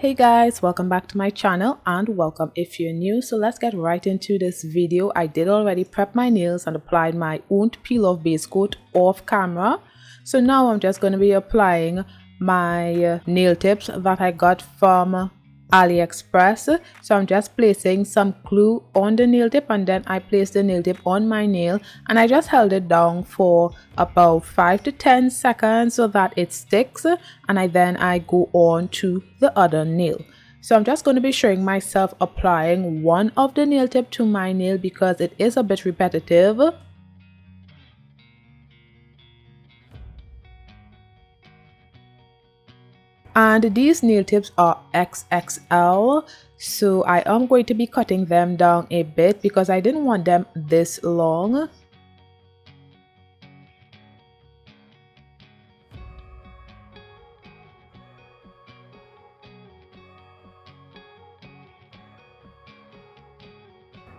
Hey guys, welcome back to my channel and welcome if you're new. So let's get right into this video. I did already prep my nails and applied my own peel off base coat off camera. So now I'm just going to be applying my nail tips that I got from AliExpress. So I'm just placing some glue on the nail tip and then I place the nail tip on my nail and I just held it down for about 5 to 10 seconds so that it sticks, and then I go on to the other nail. So I'm just going to be showing myself applying one of the nail tip to my nail because it is a bit repetitive. And these nail tips are XXL, so I am going to be cutting them down a bit because I didn't want them this long.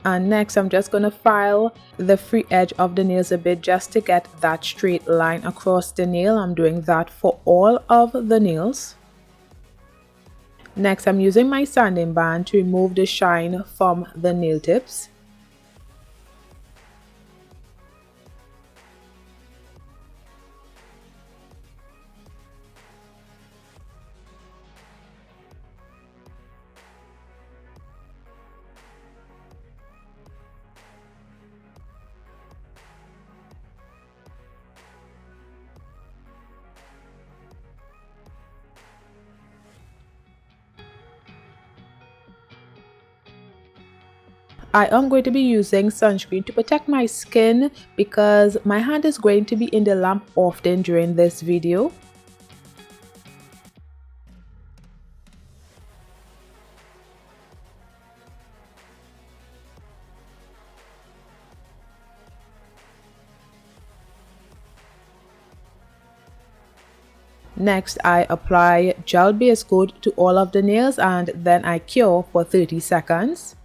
And next I'm just going to file the free edge of the nails a bit just to get that straight line across the nail. I'm doing that for all of the nails. Next, I'm using my sanding band to remove the shine from the nail tips. I am going to be using sunscreen to protect my skin because my hand is going to be in the lamp often during this video. Next, I apply gel base coat to all of the nails and then I cure for 30 seconds.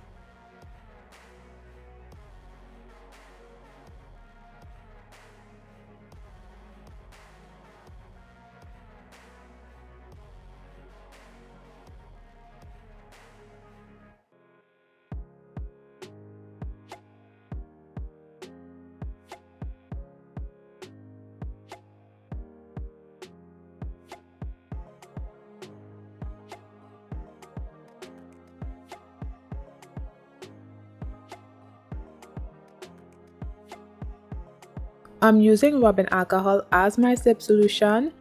I'm using rubbing alcohol as my slip solution.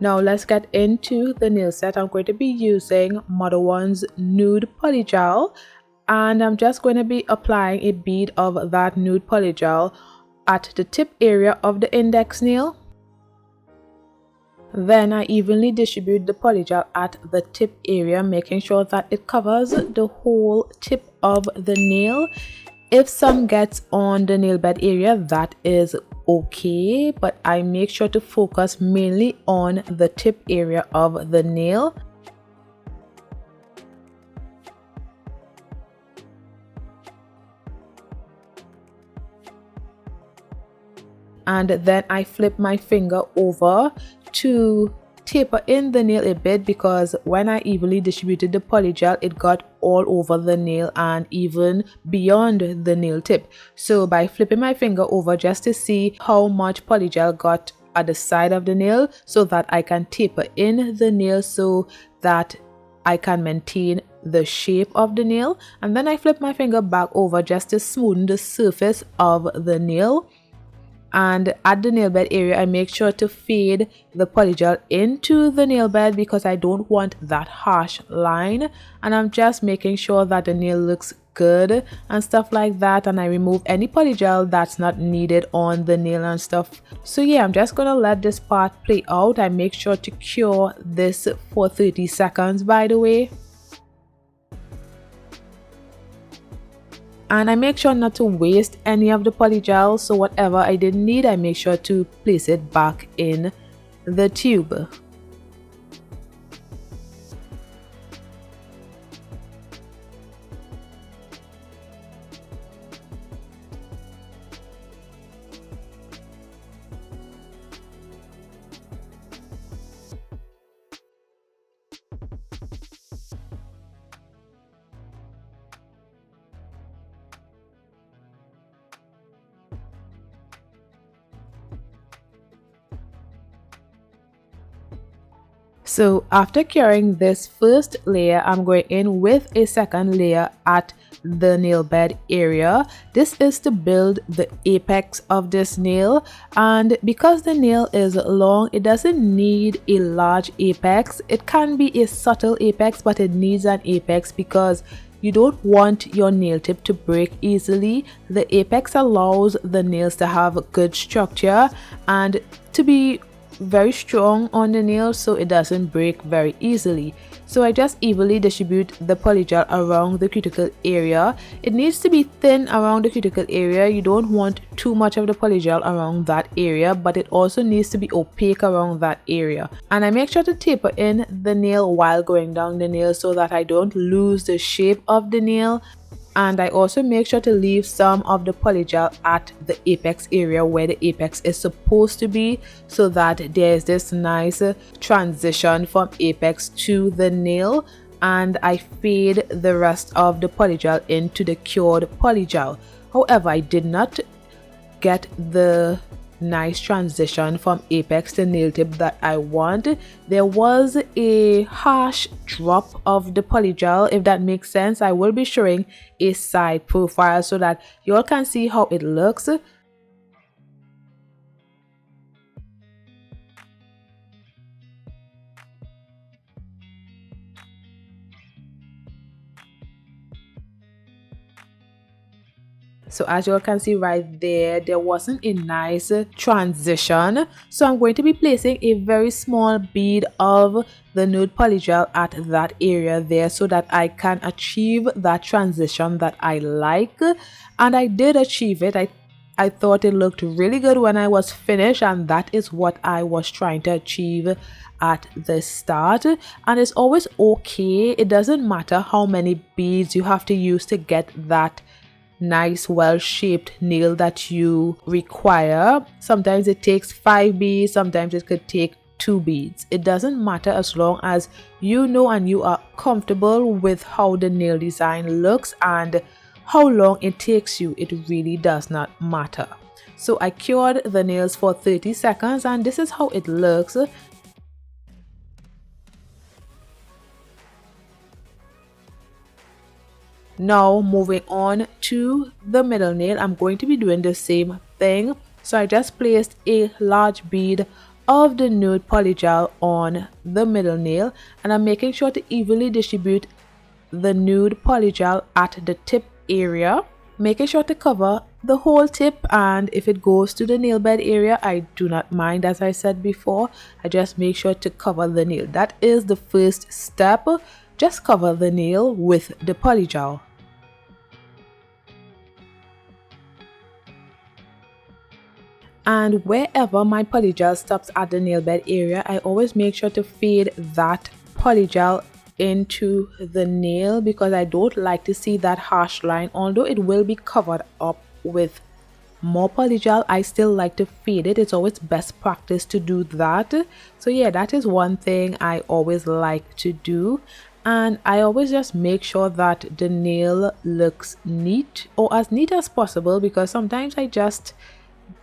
Now let's get into the nail set. I'm going to be using Modelones Nude Polygel and I'm just going to be applying a bead of that nude polygel at the tip area of the index nail. Then I evenly distribute the polygel at the tip area, making sure that it covers the whole tip of the nail. If some gets on the nail bed area, that is okay, but I make sure to focus mainly on the tip area of the nail. And then I flip my finger over to taper in the nail a bit because when I evenly distributed the polygel, it got all over the nail and even beyond the nail tip. So by flipping my finger over just to see how much polygel got at the side of the nail so that I can taper in the nail so that I can maintain the shape of the nail, and then I flip my finger back over just to smoothen the surface of the nail. And at the nail bed area I make sure to fade the polygel into the nail bed because I don't want that harsh line, and I'm just making sure that the nail looks good and stuff like that, and I remove any polygel that's not needed on the nail and stuff. So yeah, I'm just gonna let this part play out. I make sure to cure this for 30 seconds, by the way. And I make sure not to waste any of the polygel, so whatever I didn't need I make sure to place it back in the tube. So after curing this first layer, I'm going in with a second layer at the nail bed area. This is to build the apex of this nail, and because the nail is long, it doesn't need a large apex. It can be a subtle apex, but it needs an apex because you don't want your nail tip to break easily. The apex allows the nails to have good structure and to be very strong on the nail so it doesn't break very easily. So I just evenly distribute the polygel around the cuticle area. It needs to be thin around the cuticle area. You don't want too much of the polygel around that area, but it also needs to be opaque around that area. And I make sure to taper in the nail while going down the nail so that I don't lose the shape of the nail. And I also make sure to leave some of the polygel at the apex area where the apex is supposed to be, so that there's this nice transition from apex to the nail. And I fade the rest of the polygel into the cured polygel. However, I did not get the nice transition from apex to nail tip that I want. There was a harsh drop of the polygel, if that makes sense. I will be showing a side profile so that you all can see how it looks. So as you all can see right there wasn't a nice transition. So I'm going to be placing a very small bead of the nude polygel at that area there so that I can achieve that transition that I like. And I did achieve it. I thought it looked really good when I was finished, and that is what I was trying to achieve at the start. And it's always okay. It doesn't matter how many beads you have to use to get that nice well-shaped nail that you require. Sometimes it takes 5 beads, sometimes it could take 2 beads. It doesn't matter as long as you know and you are comfortable with how the nail design looks and how long it takes you. It really does not matter. So I cured the nails for 30 seconds and this is how it looks. Now moving on to the middle nail, I'm going to be doing the same thing. So I just placed a large bead of the nude polygel on the middle nail, and I'm making sure to evenly distribute the nude polygel at the tip area, making sure to cover the whole tip. And if it goes to the nail bed area, I do not mind. As I said before, I just make sure to cover the nail. That is the first step. Just cover the nail with the polygel. And wherever my polygel stops at the nail bed area, I always make sure to fade that polygel into the nail because I don't like to see that harsh line. Although it will be covered up with more polygel, I still like to fade it. It's always best practice to do that. So yeah, that is one thing I always like to do. And I always just make sure that the nail looks neat, or as neat as possible, because sometimes I just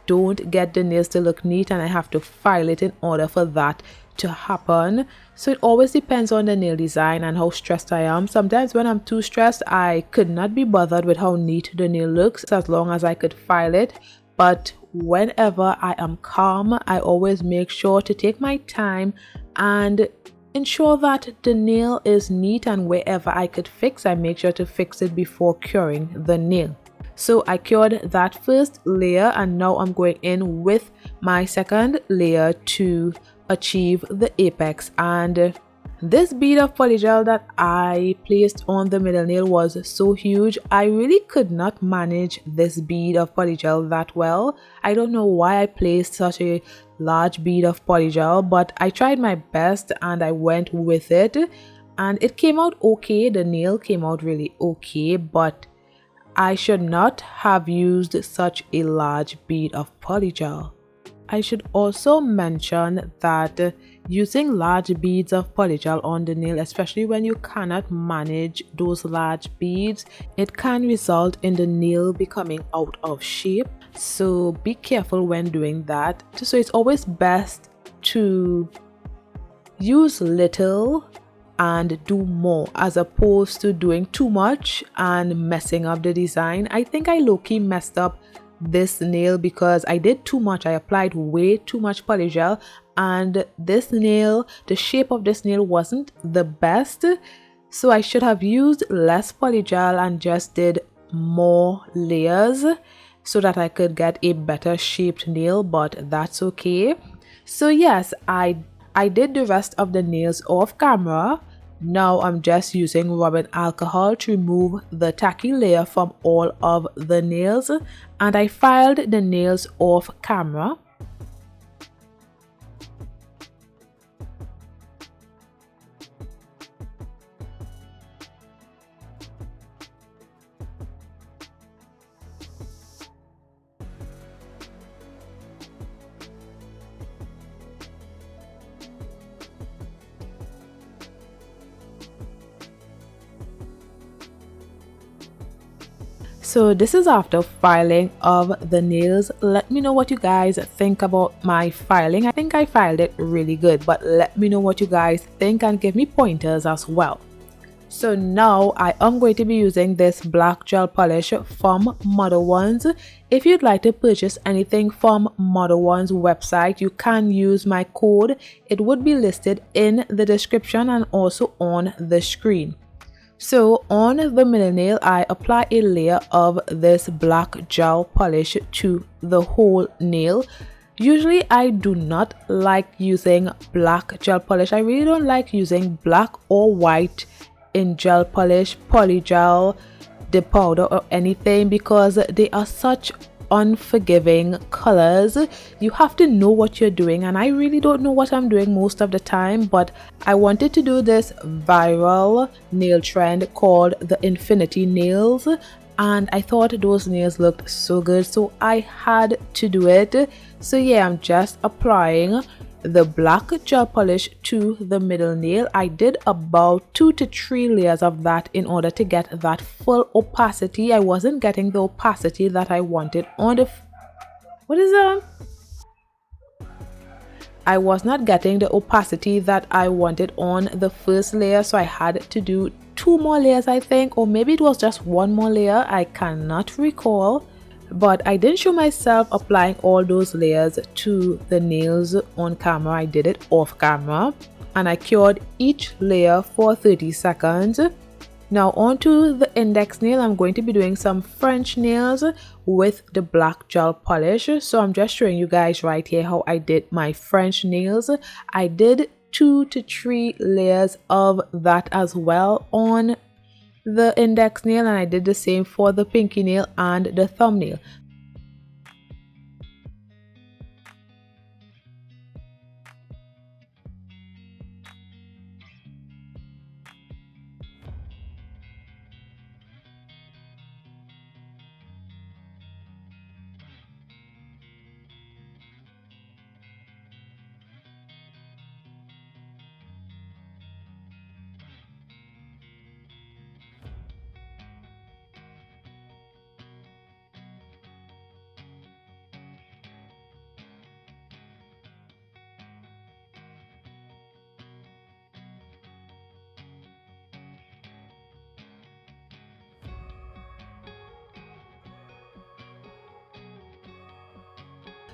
don't get the nails to look neat and I have to file it in order for that to happen. So it always depends on the nail design and how stressed I am. Sometimes when I'm too stressed, I could not be bothered with how neat the nail looks as long as I could file it. But whenever I am calm, I always make sure to take my time and ensure that the nail is neat, and wherever I could fix, I make sure to fix it before curing the nail. So I cured that first layer and now I'm going in with my second layer to achieve the apex. And this bead of polygel that I placed on the middle nail was so huge. I really could not manage this bead of polygel that well. I don't know why I placed such a large bead of polygel, but I tried my best and I went with it and it came out okay. The nail came out really okay, but I should not have used such a large bead of polygel. I should also mention that using large beads of polygel on the nail, especially when you cannot manage those large beads, it can result in the nail becoming out of shape. So be careful when doing that. So it's always best to use little and do more, as opposed to doing too much and messing up the design. I think I low-key messed up this nail because I did too much. I applied way too much polygel, and this nail, the shape of this nail wasn't the best, so I should have used less polygel and just did more layers so that I could get a better shaped nail, but that's okay. So yes, I did the rest of the nails off camera. Now I'm just using rubbing alcohol to remove the tacky layer from all of the nails, and I filed the nails off camera. So this is after filing of the nails. Let me know what you guys think about my filing. I think I filed it really good, but let me know what you guys think and give me pointers as well. So now I am going to be using this black gel polish from Modelones. If you'd like to purchase anything from Modelones website, you can use my code. It would be listed in the description and also on the screen. So on the middle nail, I apply a layer of this black gel polish to the whole nail. Usually I do not like using black gel polish. I really don't like using black or white in gel polish, polygel, the powder or anything, because they are such unforgiving colors. You have to know what you're doing, and I really don't know what I'm doing most of the time, but I wanted to do this viral nail trend called the infinity nails, and I thought those nails looked so good, so I had to do it. So yeah, I'm just applying the black gel polish to the middle nail. I did about 2 to 3 layers of that in order to get that full opacity. I wasn't getting the opacity that I wanted on the I was not getting the opacity that I wanted on the first layer, so I had to do 2 more layers, I think, or maybe it was just 1 more layer. I cannot recall. But I didn't show myself applying all those layers to the nails on camera. I did it off camera, and I cured each layer for 30 seconds. Now onto the index nail. I'm going to be doing some French nails with the black gel polish. So I'm just showing you guys right here how I did my French nails. I did 2 to 3 layers of that as well on the index nail, and I did the same for the pinky nail and the thumbnail.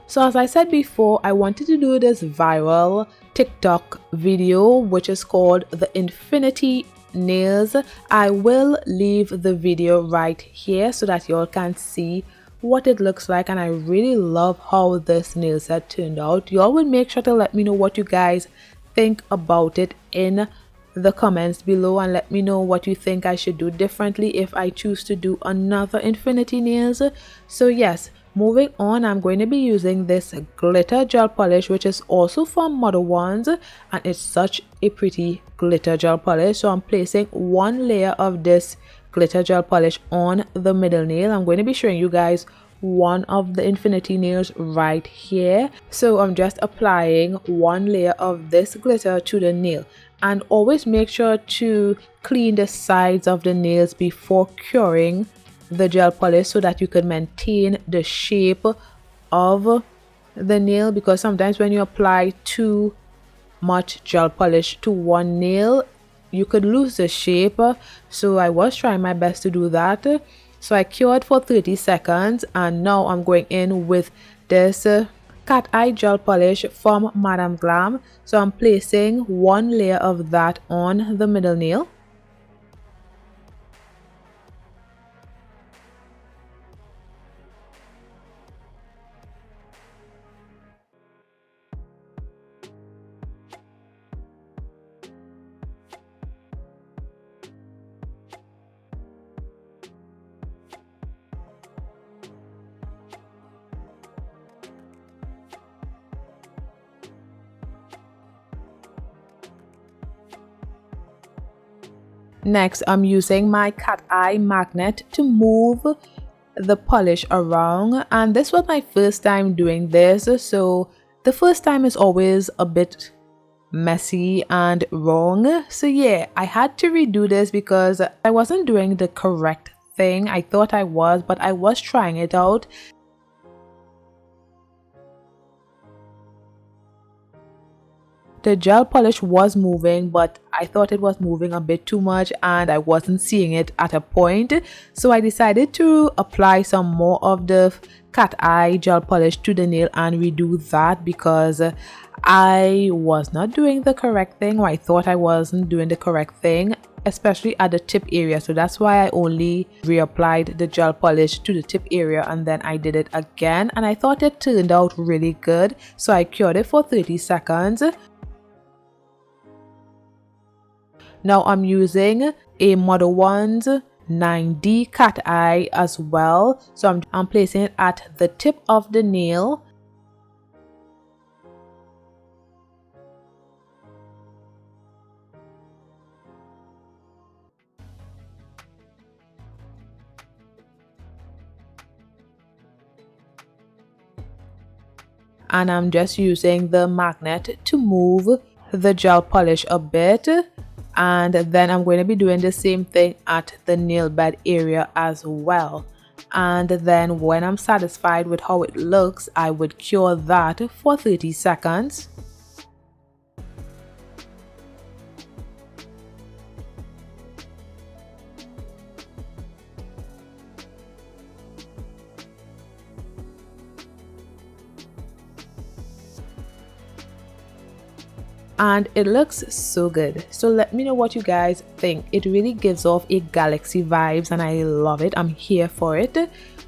So as I said before, I wanted to do this viral TikTok video, which is called the Infinity Nails. I will leave the video right here so that y'all can see what it looks like, and I really love how this nail set turned out. Y'all will make sure to let me know what you guys think about it in the comments below, and let me know what you think I should do differently if I choose to do another infinity nails. So yes, moving on, I'm going to be using this glitter gel polish, which is also from Modelones, and it's such a pretty glitter gel polish. So I'm placing 1 layer of this glitter gel polish on the middle nail. I'm going to be showing you guys one of the infinity nails right here. So I'm just applying 1 layer of this glitter to the nail, and always make sure to clean the sides of the nails before curing the gel polish so that you can maintain the shape of the nail, because sometimes when you apply too much gel polish to one nail, you could lose the shape. So I was trying my best to do that. So I cured for 30 seconds, and now I'm going in with this cat eye gel polish from Madame Glam. So I'm placing one layer of that on the middle nail. Next, I'm using my cat eye magnet to move the polish around, and this was my first time doing this, so the first time is always a bit messy and wrong. So yeah, I had to redo this because I wasn't doing the correct thing. I thought I was, but I was trying it out. The gel polish was moving, but I thought it was moving a bit too much and I wasn't seeing it at a point. So I decided to apply some more of the cat eye gel polish to the nail and redo that because I was not doing the correct thing, or I thought I wasn't doing the correct thing, especially at the tip area. So that's why I only reapplied the gel polish to the tip area and then I did it again, and I thought it turned out really good. So I cured it for 30 seconds. Now I'm using a Modelones 9D cat eye as well. So I'm placing it at the tip of the nail. And I'm just using the magnet to move the gel polish a bit. And then I'm going to be doing the same thing at the nail bed area as well. And then when I'm satisfied with how it looks, I would cure that for 30 seconds. And it looks so good. So let me know what you guys think. It really gives off a galaxy vibes and I love it. I'm here for it.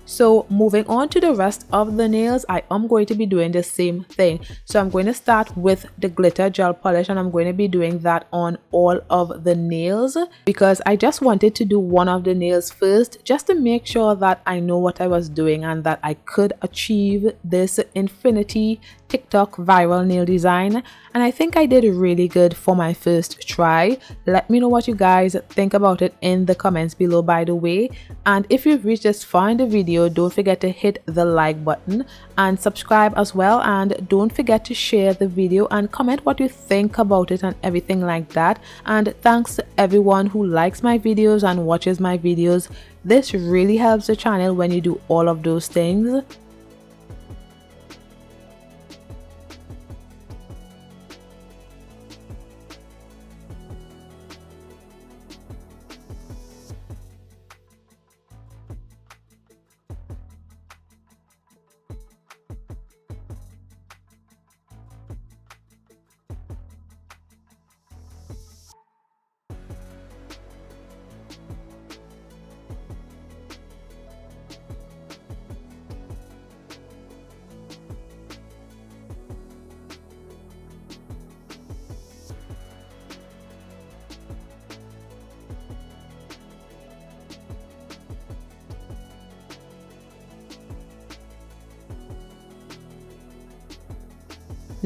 So moving on to the rest of the nails, I am going to be doing the same thing. So I'm going to start with the glitter gel polish and I'm going to be doing that on all of the nails because I just wanted to do one of the nails first just to make sure that I know what I was doing and that I could achieve this infinity TikTok viral nail design, and I think I did really good for my first try. Let me know what you guys think about it in the comments below, by the way. And if you've reached this far in the video, don't forget to hit the like button and subscribe as well, and don't forget to share the video and comment what you think about it and everything like that. And thanks to everyone who likes my videos and watches my videos. This really helps the channel when you do all of those things.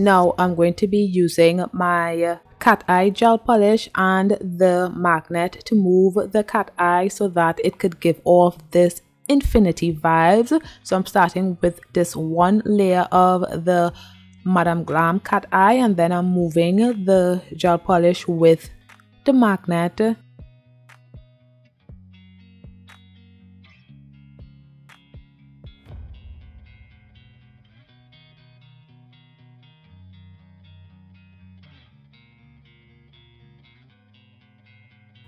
Now I'm going to be using my cat eye gel polish and the magnet to move the cat eye so that it could give off this infinity vibes. So I'm starting with this one layer of the Madame Glam cat eye, and then I'm moving the gel polish with the magnet.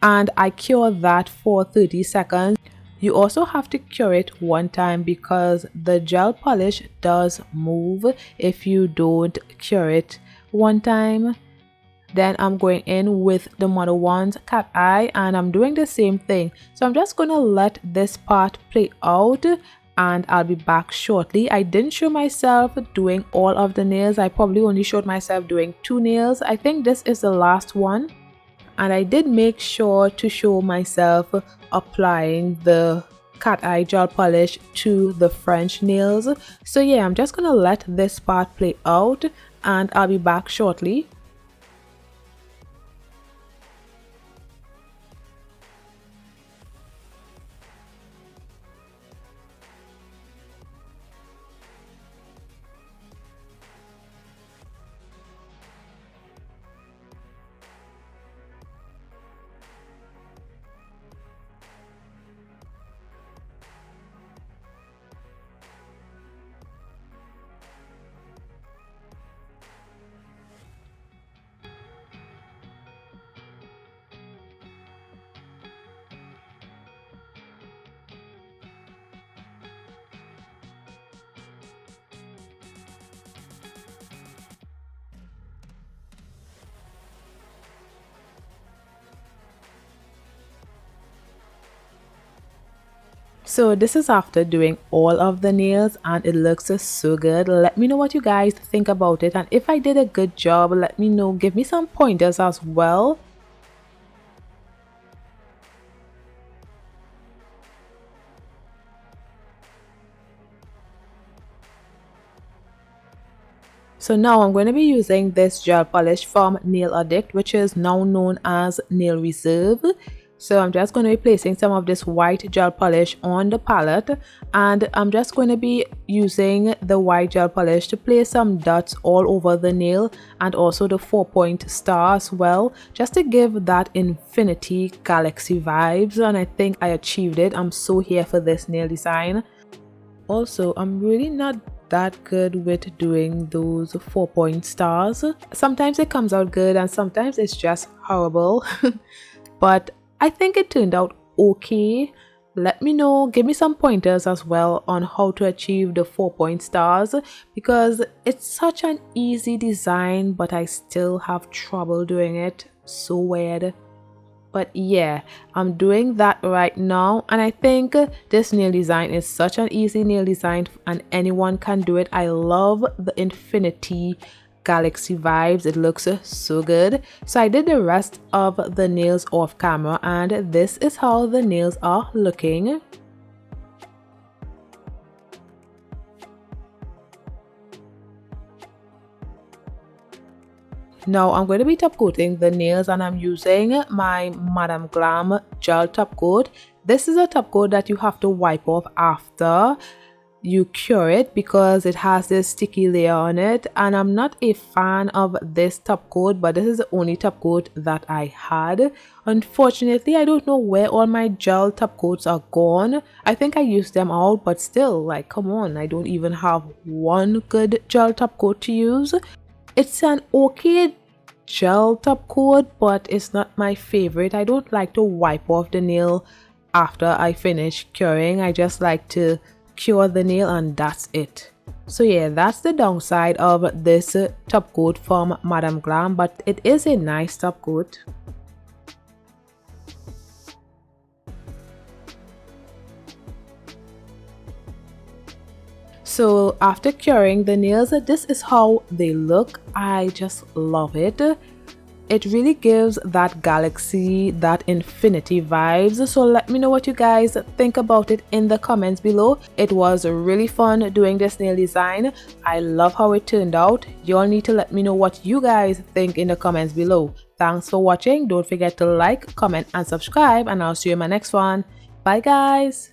and I cure that for 30 seconds. You also have to cure it one time because the gel polish does move if you don't cure it one time. Then I'm going in with the Modelones cat eye and I'm doing the same thing. So I'm just going to let this part play out and I'll be back shortly. I didn't show myself doing all of the nails. I probably only showed myself doing 2 nails. I think this is the last one. And I did make sure to show myself applying the cat eye gel polish to the French nails. So yeah, I'm just gonna let this part play out and I'll be back shortly. So this is after doing all of the nails and it looks so good. Let me know what you guys think about it, and if I did a good job, let me know. Give me some pointers as well. So now I'm going to be using this gel polish from Nail Addict, which is now known as Nail Reserve. So I'm just going to be placing some of this white gel polish on the palette, and I'm just going to be using the white gel polish to place some dots all over the nail and also the 4-point star as well, just to give that infinity galaxy vibes, and I think I achieved it. I'm so here for this nail design. Also, I'm really not that good with doing those 4-point stars. Sometimes it comes out good and sometimes it's just horrible. But I think it turned out okay. Let me know, give me some pointers as well on how to achieve the 4-point stars, because it's such an easy design but I still have trouble doing it. So weird. But yeah, I'm doing that right now, and I think this nail design is such an easy nail design and anyone can do it. I love the infinity galaxy vibes. It looks so good. So I did the rest of the nails off camera and this is how the nails are looking. Now I'm going to be top coating the nails and I'm using my Madame Glam gel top coat. This is a top coat that you have to wipe off after you cure it because it has this sticky layer on it, and I'm not a fan of this top coat, but this is the only top coat that I had. Unfortunately, I don't know where all my gel top coats are gone. I think I used them out, but still, like, come on, I don't even have one good gel top coat to use. It's an okay gel top coat, but it's not my favorite. I don't like to wipe off the nail after I finish curing. I just like to cure the nail and that's it. So yeah, that's the downside of this top coat from Madame Glam, but it is a nice top coat. So after curing the nails, this is how they look. I just love it. It really gives that galaxy, that infinity vibes. So let me know what you guys think about it in the comments below. It was really fun doing this nail design. I love how it turned out. Y'all need to let me know what you guys think in the comments below. Thanks for watching. Don't forget to like, comment and subscribe, and I'll see you in my next one. Bye guys.